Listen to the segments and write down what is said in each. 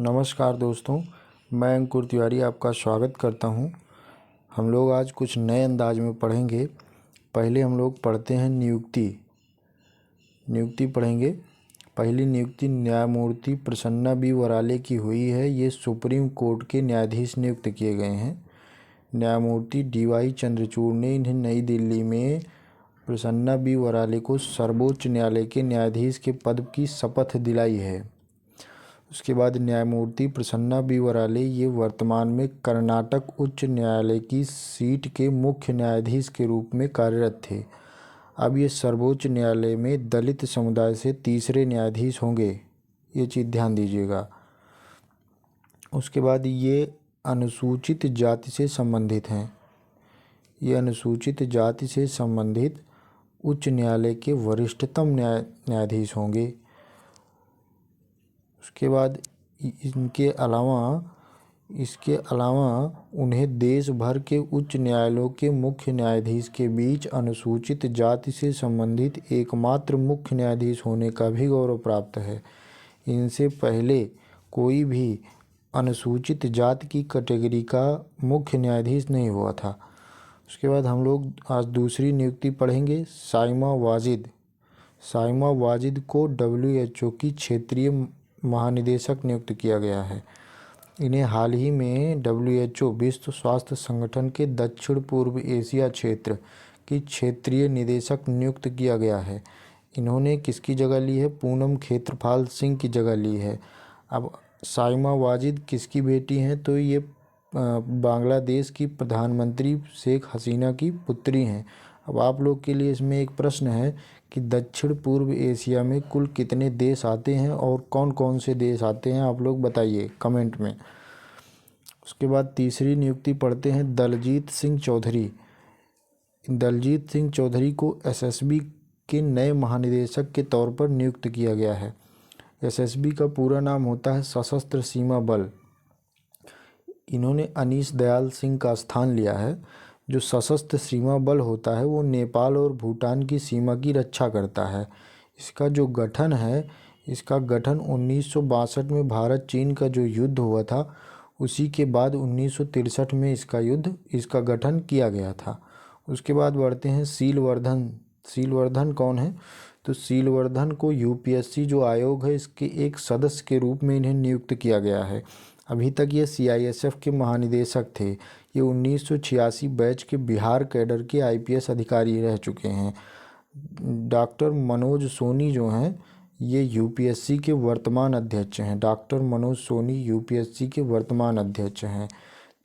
नमस्कार दोस्तों, मैं अंकुर तिवारी आपका स्वागत करता हूं। हम लोग आज कुछ नए अंदाज में पढ़ेंगे। पहले हम लोग पढ़ते हैं नियुक्ति पढ़ेंगे। पहली नियुक्ति न्यायमूर्ति प्रसन्ना बी वराले की हुई है। ये सुप्रीम कोर्ट के न्यायाधीश नियुक्त किए गए हैं। न्यायमूर्ति DY चंद्रचूड़ ने इन्हें नई दिल्ली में प्रसन्ना बी वराले को सर्वोच्च न्यायालय के न्यायाधीश के पद की शपथ दिलाई है। उसके बाद न्यायमूर्ति प्रसन्ना बी वराले ये वर्तमान में कर्नाटक उच्च न्यायालय की सीट के मुख्य न्यायाधीश के रूप में कार्यरत थे। अब ये सर्वोच्च न्यायालय में दलित समुदाय से तीसरे न्यायाधीश होंगे, ये चीज़ ध्यान दीजिएगा। उसके बाद ये अनुसूचित जाति से संबंधित हैं। ये अनुसूचित जाति से संबंधित उच्च न्यायालय के वरिष्ठतम न्यायाधीश होंगे। उसके बाद इसके अलावा उन्हें देश भर के उच्च न्यायालयों के मुख्य न्यायाधीश के बीच अनुसूचित जाति से संबंधित एकमात्र मुख्य न्यायाधीश होने का भी गौरव प्राप्त है। इनसे पहले कोई भी अनुसूचित जाति की कैटेगरी का मुख्य न्यायाधीश नहीं हुआ था। उसके बाद हम लोग आज दूसरी नियुक्ति पढ़ेंगे, साइमा वाजिद को WHO की क्षेत्रीय महानिदेशक नियुक्त किया गया है। इन्हें हाल ही में WHO विश्व स्वास्थ्य संगठन के दक्षिण पूर्व एशिया क्षेत्र की क्षेत्रीय निदेशक नियुक्त किया गया है। इन्होंने किसकी जगह ली है? पूनम खेत्रपाल सिंह की जगह ली है। अब साइमा वाजिद किसकी बेटी हैं? तो ये बांग्लादेश की प्रधानमंत्री शेख हसीना की पुत्री हैं। अब आप लोग के लिए इसमें एक प्रश्न है कि दक्षिण पूर्व एशिया में कुल कितने देश आते हैं और कौन कौन से देश आते हैं, आप लोग बताइए कमेंट में। उसके बाद तीसरी नियुक्ति पढ़ते हैं, दलजीत सिंह चौधरी को SSB के नए महानिदेशक के तौर पर नियुक्त किया गया है। SSB का पूरा नाम होता है सशस्त्र सीमा बल। इन्होंने अनीश दयाल सिंह का स्थान लिया है। जो सशस्त्र सीमा बल होता है वो नेपाल और भूटान की सीमा की रक्षा करता है। इसका जो गठन है, इसका गठन 1962 में भारत चीन का जो युद्ध हुआ था उसी के बाद 1963 में इसका गठन किया गया था। उसके बाद बढ़ते हैं सीलवर्धन कौन है? तो सीलवर्धन को UPSC जो आयोग है इसके एक सदस्य के रूप में इन्हें नियुक्त किया गया है। अभी तक ये CISF के महानिदेशक थे। ये 1986 बैच के बिहार कैडर के IPS अधिकारी रह चुके हैं। डॉक्टर मनोज सोनी जो हैं ये UPSC के वर्तमान अध्यक्ष हैं।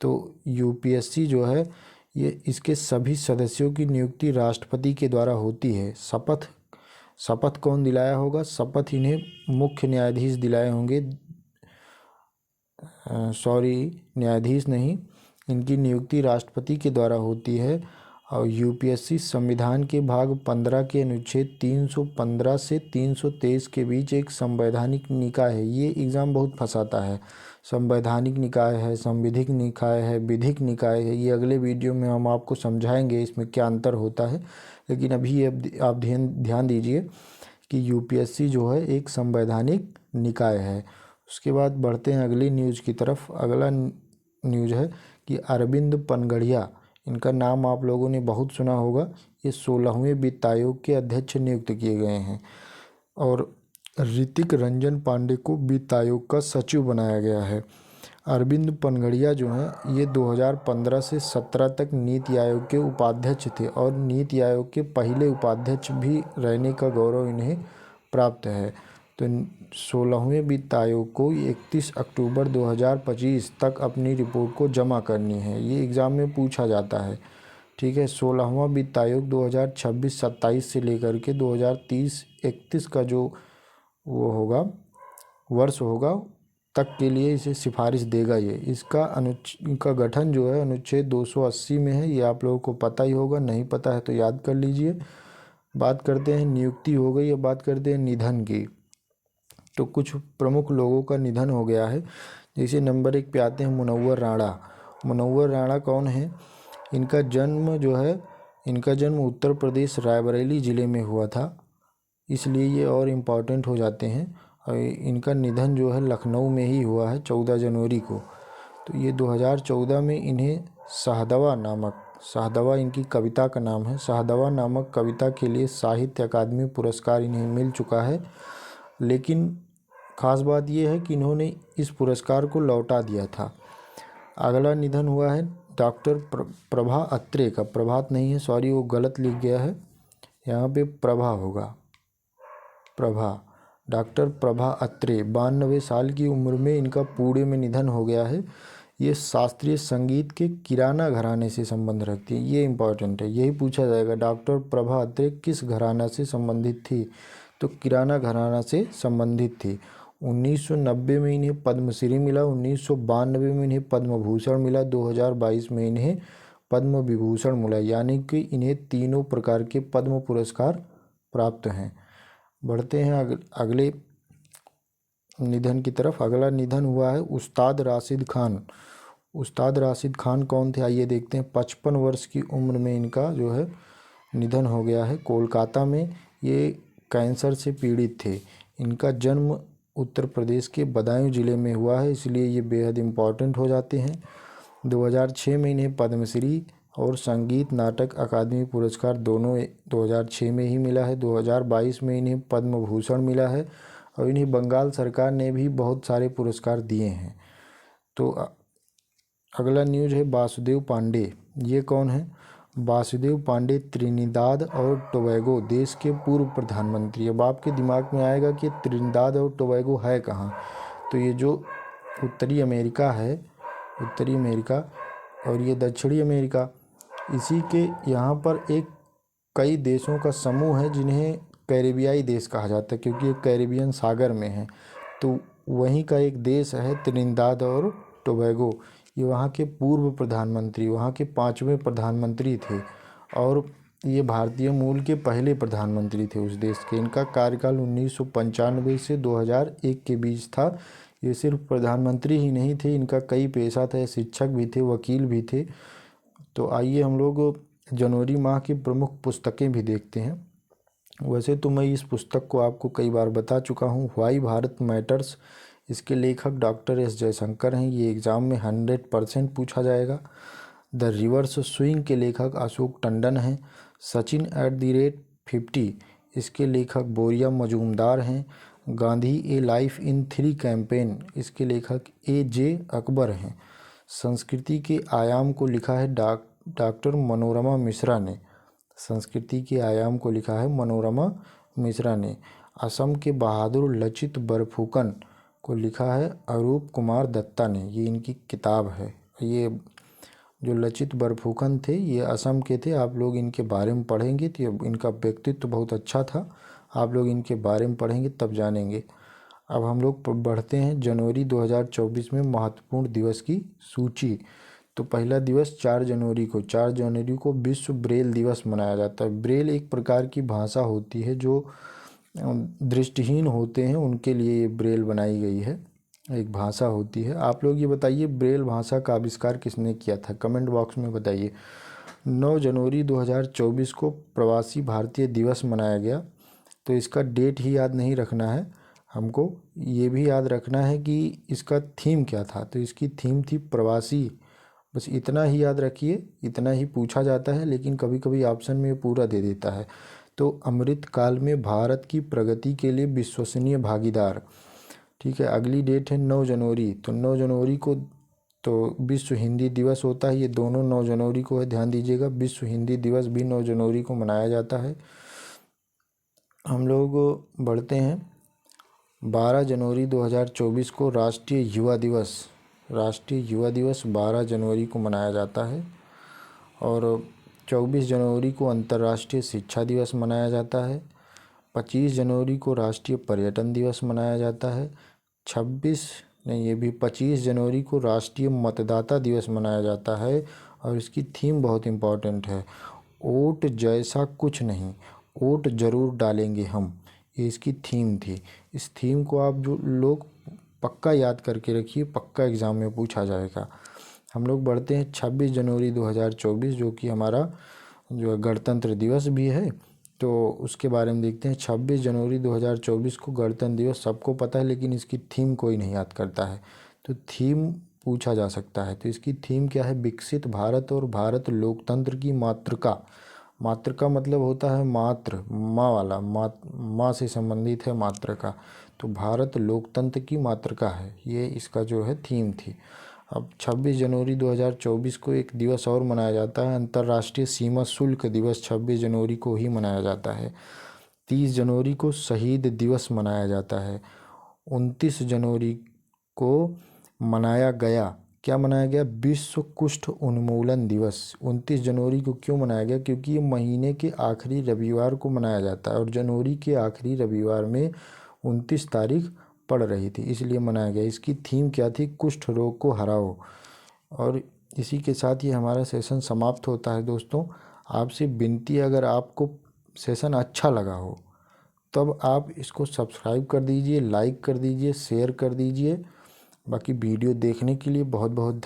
तो UPSC जो है ये इसके सभी सदस्यों की नियुक्ति राष्ट्रपति के द्वारा होती है। शपथ कौन दिलाया होगा? शपथ इन्हें मुख्य न्यायाधीश दिलाए होंगे। न्यायाधीश नहीं, इनकी नियुक्ति राष्ट्रपति के द्वारा होती है। और UPSC संविधान के भाग 15 के अनुच्छेद 315 से 323 के बीच एक संवैधानिक निकाय है। ये एग्ज़ाम बहुत फंसाता है। संवैधानिक निकाय है, संविधिक निकाय है, विधिक निकाय है। ये अगले वीडियो में हम आपको समझाएंगे इसमें क्या अंतर होता है। लेकिन अभी आप ध्यान दीजिए कि UPSC जो है एक संवैधानिक निकाय है। उसके बाद बढ़ते हैं अगली न्यूज़ की तरफ। अगला न्यूज़ है कि अरविंद पनगड़िया, इनका नाम आप लोगों ने बहुत सुना होगा। ये 16वें वित्त आयोग के अध्यक्ष नियुक्त किए गए हैं। और ऋतिक रंजन पांडे को वित्त आयोग का सचिव बनाया गया है। अरविंद पनगड़िया जो हैं ये 2015 से 17 तक नीति आयोग के उपाध्यक्ष थे और नीति आयोग के पहले उपाध्यक्ष भी रहने का गौरव इन्हें प्राप्त है। तो 16वें वित्त आयोग को 31 अक्टूबर 2025 तक अपनी रिपोर्ट को जमा करनी है। ये एग्ज़ाम में पूछा जाता है, ठीक है। 16वां वित्त आयोग 2026-27 से लेकर के 2030-31 का जो वर्ष होगा तक के लिए इसे सिफारिश देगा। ये इनका गठन जो है अनुच्छेद 280 में है। ये आप लोगों को पता ही होगा, नहीं पता है तो याद कर लीजिए। बात करते हैं नियुक्ति हो गई, अब बात करते हैं निधन की। तो कुछ प्रमुख लोगों का निधन हो गया है। जैसे नंबर 1 पे आते हैं मुनव्वर राणा कौन है? इनका जन्म उत्तर प्रदेश रायबरेली ज़िले में हुआ था, इसलिए ये और इम्पॉर्टेंट हो जाते हैं। इनका निधन जो है लखनऊ में ही हुआ है 14 जनवरी को। तो ये 2014 में इन्हें शाहदवा इनकी कविता का नाम है, शाहदवा नामक कविता के लिए साहित्य अकादमी पुरस्कार इन्हें मिल चुका है। लेकिन ख़ास बात यह है कि इन्होंने इस पुरस्कार को लौटा दिया था। अगला निधन हुआ है डॉक्टर प्रभा अत्रे का। प्रभात नहीं है, सॉरी, वो गलत लिख गया है, यहाँ पे प्रभा होगा, प्रभा। डॉक्टर प्रभा अत्रे 92 साल की उम्र में इनका पुणे में निधन हो गया है। ये शास्त्रीय संगीत के किराना घराने से संबंध रखती है, ये इम्पॉर्टेंट है, यही पूछा जाएगा डॉक्टर प्रभा अत्रे किस घराना से संबंधित थी, तो किराना घराना से संबंधित थी। 1990 में इन्हें पद्मश्री मिला, 1992 में इन्हें पद्म भूषण मिला, 2022 में इन्हें पद्म विभूषण मिला, यानी कि इन्हें तीनों प्रकार के पद्म पुरस्कार प्राप्त हैं। बढ़ते हैं अगले निधन की तरफ। अगला निधन हुआ है उस्ताद राशिद खान। उस्ताद राशिद खान कौन थे, आइए देखते हैं। 55 वर्ष की उम्र में इनका जो है निधन हो गया है। कोलकाता में ये कैंसर से पीड़ित थे। इनका जन्म उत्तर प्रदेश के बदायूं ज़िले में हुआ है, इसलिए ये बेहद इम्पॉर्टेंट हो जाते हैं। 2006 में इन्हें पद्मश्री और संगीत नाटक अकादमी पुरस्कार दोनों 2006 में ही मिला है। 2022 में इन्हें पद्म भूषण मिला है और इन्हें बंगाल सरकार ने भी बहुत सारे पुरस्कार दिए हैं। तो अगला न्यूज़ है वासुदेव पांडे। ये कौन है? वासुदेव पांडे त्रिनिदाद और टोबैगो देश के पूर्व प्रधानमंत्री। अब आपके दिमाग में आएगा कि त्रिनिदाद और टोबैगो है कहाँ, तो ये जो उत्तरी अमेरिका है, उत्तरी अमेरिका और ये दक्षिणी अमेरिका, इसी के यहाँ पर एक कई देशों का समूह है जिन्हें कैरिबियाई देश कहा जाता है, क्योंकि ये कैरिबियन सागर में है। तो वहीं का एक देश है त्रिनिदाद और टोबैगो। ये वहाँ के पूर्व प्रधानमंत्री, वहाँ के 5वें प्रधानमंत्री थे और ये भारतीय मूल के पहले प्रधानमंत्री थे उस देश के। इनका कार्यकाल 1995 से 2001 के बीच था। ये सिर्फ प्रधानमंत्री ही नहीं थे, इनका कई पेशा था, शिक्षक भी थे, वकील भी थे। तो आइए हम लोग जनवरी माह की प्रमुख पुस्तकें भी देखते हैं। वैसे तो मैं इस पुस्तक को आपको कई बार बता चुका हूँ, व्हाई भारत मैटर्स। इसके लेखक डॉक्टर एस जयशंकर हैं। ये एग्ज़ाम में 100% पूछा जाएगा। द रिवर्स स्विंग के लेखक अशोक टंडन हैं। सचिन @50 इसके लेखक बोरिया मजूमदार हैं। गांधी ए लाइफ इन 3 कैंपेन इसके लेखक AJ अकबर हैं। संस्कृति के आयाम को लिखा है डॉक्टर मनोरमा मिश्रा ने। संस्कृति के आयाम को लिखा है मनोरमा मिश्रा ने। असम के बहादुर लचित बरफुकन को लिखा है अरूप कुमार दत्ता ने। ये इनकी किताब है। ये जो लचित बरफुकन थे ये असम के थे। आप लोग इनके बारे में पढ़ेंगे तो इनका व्यक्तित्व बहुत अच्छा था। आप लोग इनके बारे में पढ़ेंगे तब जानेंगे। अब हम लोग बढ़ते हैं जनवरी 2024 में महत्वपूर्ण दिवस की सूची। तो पहला दिवस 4 जनवरी को विश्व ब्रेल दिवस मनाया जाता है। ब्रेल एक प्रकार की भाषा होती है जो दृष्टिहीन होते हैं, उनके लिए ये ब्रेल बनाई गई है, एक भाषा होती है। आप लोग ये बताइए ब्रेल भाषा का आविष्कार किसने किया था, कमेंट बॉक्स में बताइए। 9 जनवरी 2024 को प्रवासी भारतीय दिवस मनाया गया। तो इसका डेट ही याद नहीं रखना है हमको, ये भी याद रखना है कि इसका थीम क्या था। तो इसकी थीम थी प्रवासी। बस इतना ही याद रखिए, इतना ही पूछा जाता है, लेकिन कभी कभी ऑप्शन में पूरा दे देता है। तो अमृत काल में भारत की प्रगति के लिए विश्वसनीय भागीदार। ठीक है, अगली डेट है 9 जनवरी। तो 9 जनवरी को तो विश्व हिंदी दिवस होता है। ये दोनों 9 जनवरी को है, ध्यान दीजिएगा। विश्व हिंदी दिवस भी 9 जनवरी को मनाया जाता है। हम लोग बढ़ते हैं 12 जनवरी 2024 को राष्ट्रीय युवा दिवस। राष्ट्रीय युवा दिवस 12 जनवरी को मनाया जाता है। और 24 जनवरी को अंतर्राष्ट्रीय शिक्षा दिवस मनाया जाता है। 25 जनवरी को राष्ट्रीय पर्यटन दिवस मनाया जाता है। 25 जनवरी को राष्ट्रीय मतदाता दिवस मनाया जाता है। और इसकी थीम बहुत इम्पॉर्टेंट है, वोट जैसा कुछ नहीं, वोट ज़रूर डालेंगे हम। ये इसकी थीम थी। इस थीम को आप जो लोग पक्का याद करके रखिए, पक्का एग्ज़ाम में पूछा जाएगा। हम लोग बढ़ते हैं 26 जनवरी 2024 जो कि हमारा जो गणतंत्र दिवस भी है। तो उसके बारे में देखते हैं। 26 जनवरी 2024 को गणतंत्र दिवस सबको पता है, लेकिन इसकी थीम कोई नहीं याद करता है। तो थीम पूछा जा सकता है, तो इसकी थीम क्या है? विकसित भारत और भारत लोकतंत्र की मातृका। मातृका मतलब होता है मातृ, माँ वाला, माँ से संबंधित है मातृका। तो भारत लोकतंत्र की मातृका है, ये इसका जो है थीम थी। अब 26 जनवरी 2024 को एक दिवस और मनाया जाता है, अंतर्राष्ट्रीय सीमा शुल्क दिवस 26 जनवरी को ही मनाया जाता है। 30 जनवरी को शहीद दिवस मनाया जाता है। 29 जनवरी को मनाया गया, क्या मनाया गया? विश्व कुष्ठ उन्मूलन दिवस। 29 जनवरी को क्यों मनाया गया? क्योंकि ये महीने के आखिरी रविवार को मनाया जाता है और जनवरी के आखिरी रविवार में 29 तारीख पड़ रही थी, इसलिए मनाया गया। इसकी थीम क्या थी? कुष्ठ रोग को हराओ। और इसी के साथ ये हमारा सेशन समाप्त होता है। दोस्तों, आपसे विनती है, अगर आपको सेशन अच्छा लगा हो तब आप इसको सब्सक्राइब कर दीजिए, लाइक कर दीजिए, शेयर कर दीजिए। बाकी वीडियो देखने के लिए बहुत बहुत धन्यवाद।